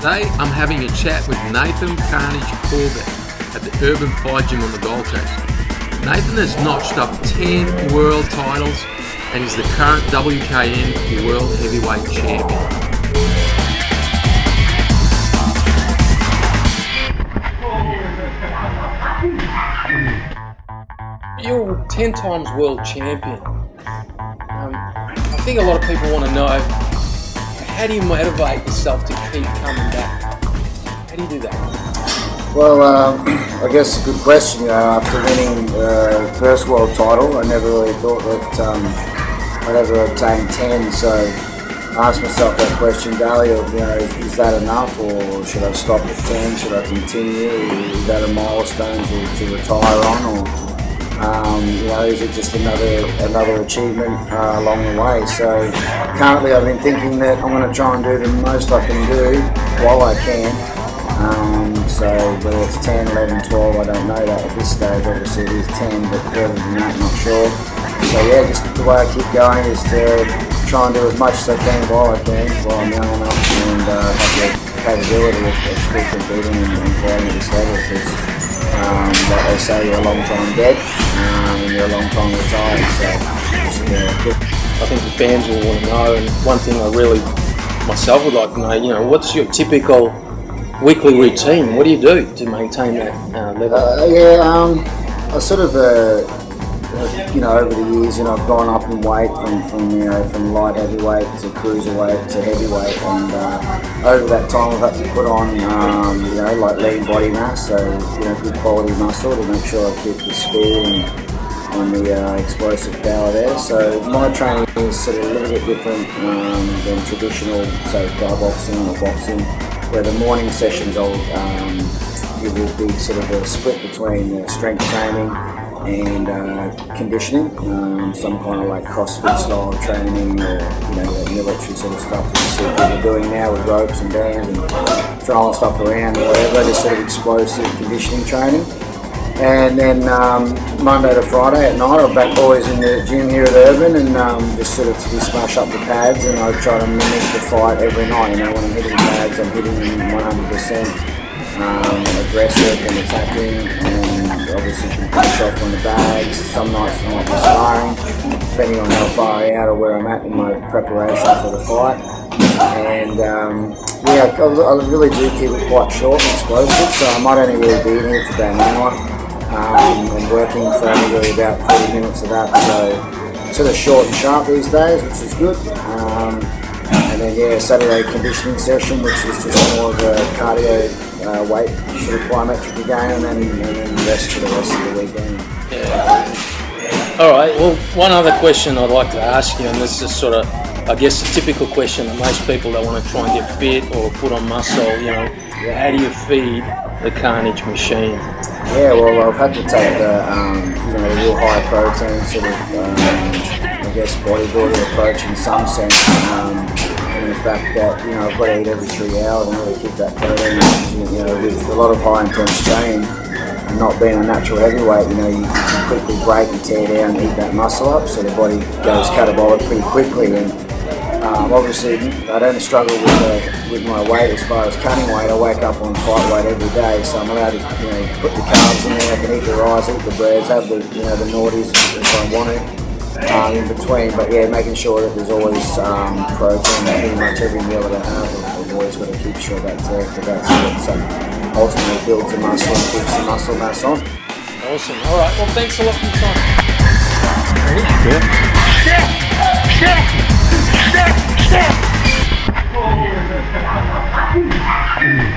Today I'm having a chat with Nathan Carnage Corbett at the Urban Fight Gym on the Gold Coast. Nathan has notched up 10 world titles and is the current WKN World Heavyweight Champion. You're 10 times world champion. I think a lot of people want to know, how do you motivate yourself to keep coming back? How do you do that? Well, I guess a good question. You know, after winning first world title, I never really thought that I'd ever obtain 10. So I asked myself that question daily of, is that enough, or should I stop at 10? Should I continue? Is that a milestone to retire on, or is it just another achievement along the way? So currently I've been thinking that I'm going to try and do the most I can do while I can. So whether it's 10, 11, 12, I don't know that at this stage. Obviously it is 10, but further than that, not sure. So yeah, just the way I keep going is to try and do as much as I can while I'm young enough and have the capability of still competing and playing at this level, because like they say, you're a long time dead and you're a long time retired. So I think the fans will want to know, and one thing I really myself would like to know, what's your typical weekly routine? What do you do to maintain that level? I sort of over the years, I've gone up in weight from light heavyweight to cruiserweight to heavyweight, and over that time I've had to put on, like lean body mass, so good quality muscle to make sure I keep the speed and the explosive power there. So my training is sort of a little bit different than traditional, say, Thai boxing or boxing, where the morning sessions it will be sort of a split between strength training and conditioning, some kind of like CrossFit style training, or the military sort of stuff that you see people doing now with ropes and bands and throwing stuff around or whatever, just sort of explosive conditioning training. And then Monday to Friday at night, I'm back always in the gym here at Urban, and just sort of smash up the pads, and I try to mimic the fight every night. When I'm hitting pads, I'm hitting them 100%. Aggressive and attacking, and obviously can finish off on the bags. Some nights I might be sparring, depending on how far out or where I'm at in my preparation for the fight. And I really do keep it quite short and explosive, so I might only really be in here for about an hour. I'm working for only really about 40 minutes of that, so sort of short and sharp these days, which is good. And then Saturday conditioning session, which is just more of a cardio weight sort of plyometric again, and then rest for the rest of the weekend. Yeah. All right. Well, one other question I'd like to ask you, and this is sort of, I guess, a typical question that most people that want to try and get fit or put on muscle, how do you feed the Carnage machine? Yeah, well, I've had to take the real high protein sort of, bodybuilder approach in some sense. And the fact that I've got to eat every 3 hours and really keep that protein. With a lot of high intense training and not being a natural heavyweight, you can quickly break and tear down and eat that muscle up, so the body goes catabolic pretty quickly. And obviously, I don't struggle with my weight as far as cutting weight. I wake up on fight weight every day, so I'm allowed to put the carbs in there. I can eat the rice, eat the breads, have the the naughties if I want to. In between, but making sure that there's always protein in pretty much every meal that I have. I've always got to keep sure that's there, because that's what ultimately builds the muscle and keeps the muscle mass on. Awesome. All right. Well, thanks a lot for your time. Ready? Yeah.